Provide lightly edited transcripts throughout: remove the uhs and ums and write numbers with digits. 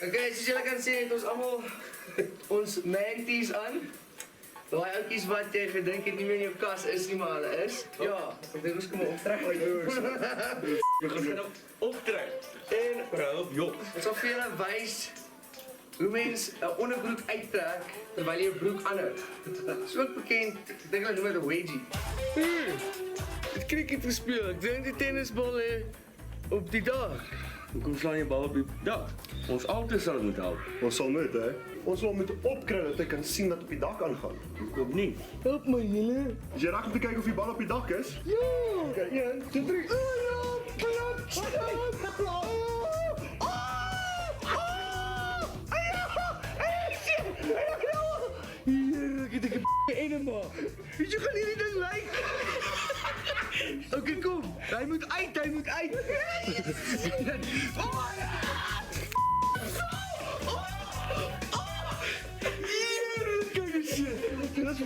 Okay, soos julle kan sien, het ons allemaal ons manties aan. Daai ouetjies wat jy gedink het nie meer in jou kas is nie, maar hulle is. Ja, ek dink ons kom optrek uit oors. We gaan optrek. En bro, joh. Ons sal vir julle wys hoe mens 'n onderbroek uittrek terwyl jy 'n broek aanhou. Dit is ook bekend, ek dink hulle noem dit 'n wedgie. Het cricket gespeel, ek dink die tennisbal op die dag. Hoekom slaan jy bal op die dak? Ons altyd sal moet help. Ons sal moet, hè. Ons wil moet opkry dat ek kan sien wat op die dak aangaan. Hoekom nie? Help my julle. Is jy reg om te kyk of die bal op die dak is? Ja! Okay, 1, 2, 3. Ek het 'n enema. Weet jy hoe hierdie ding lyk? Okay, kom. Hy moet uit. Oh my God! Hier, kyk eens. Dit is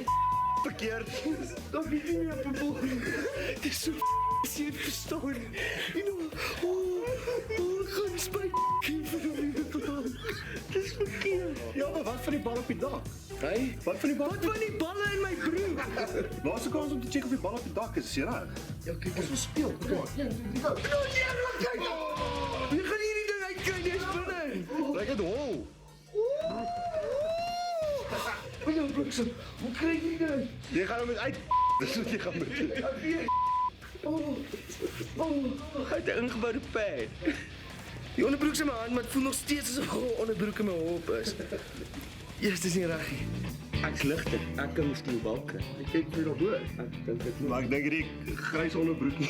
verkeerd. Dat weet nie meer op dit is so seer verstaan. You know, gaan spyt vir die Dit is verkeerd. Ja, maar wat van die bal op die dak? Hey, Wat van die bal? wat van die balle in my broek? Waar is die kans om te check of die bal op die dak is? Is jy reg? Ja, kyk, ons speel. Kom maar. Ja, kyk. Wie gaan hierdie ding uitkry? Dis binne. Lyk dit hol. Ja, bliksem. Hoe kry jy dit? Jy gaan hom met uit. Dis wat jy gaan moet doen. Hy het 'n ingebouwde pad. Die onderbroek is in my hand, maar het voel nog steeds asof 'n onderbroek in my hop is. Eers dis nie reg nie. Ek's ligter. Ek kan mos die bal kry. Ek kyk vir daarbo. Ek dink dit Maar ek dink hierdie grys onderbroek nie.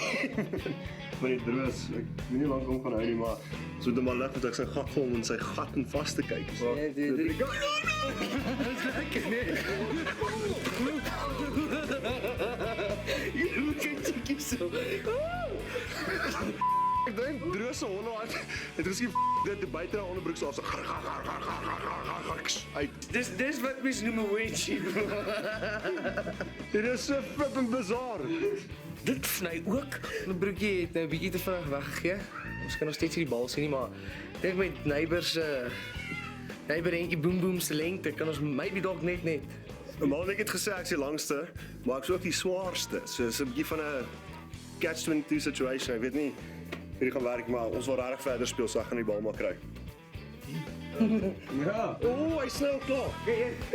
Maar die droos, ek weet nie lank om gaan hou nie, maar so dit maar lig dat ek sy gat vorm en sy gat en vas te kyk. So, Nee, dit is lekker, nee. Jy moet kyk so. Ek dink droos se honde het geskien dit buite 'n onderbroek so af so uit. Dis wat mens noem 'n wedgie. Dit is so flipping bizar. Dit sny ook. My broekie het nou 'n bietjie te vinnig weggegee. Ons kan nog steeds nie die bal sien nie, maar ek dink met neighbors neighborentjie boom boom se lengte kan ons maybe dalk net. Normaal ek het gesê ek is die langste, maar ek is ook die swaarste. So is 'n bietjie van 'n catch-22 situation. Ek weet nie hierdie gaan werk, maar ons wil regtig verder speel, so ek gaan die bal maar kry. Ja. O, hy snel klaar.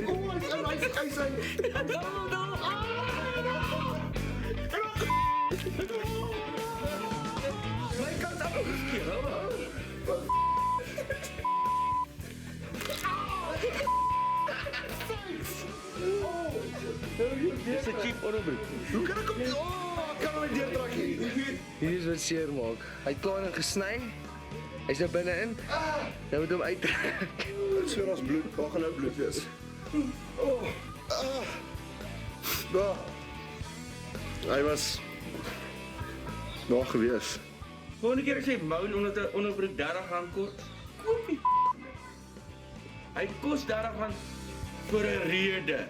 Oh, hy sê. My kant af geskeer. Dis 'n cheap onderbroek. Hoe kan ek hom? Oh, ek kan hom nie deurtrek nie. Hierdie is wat seer maak. Hy het klaar gesny. Hy's nou binne-in. Nou moet hom uittrek. Dit sweer as bloed. Waar gaan nou bloed wees? Oh. Daar. Hy was nog gewees. Volgende keer as jy wou omdat 'n onderbroek R30 kos, koop die. Hy kos R30 vir 'n rede.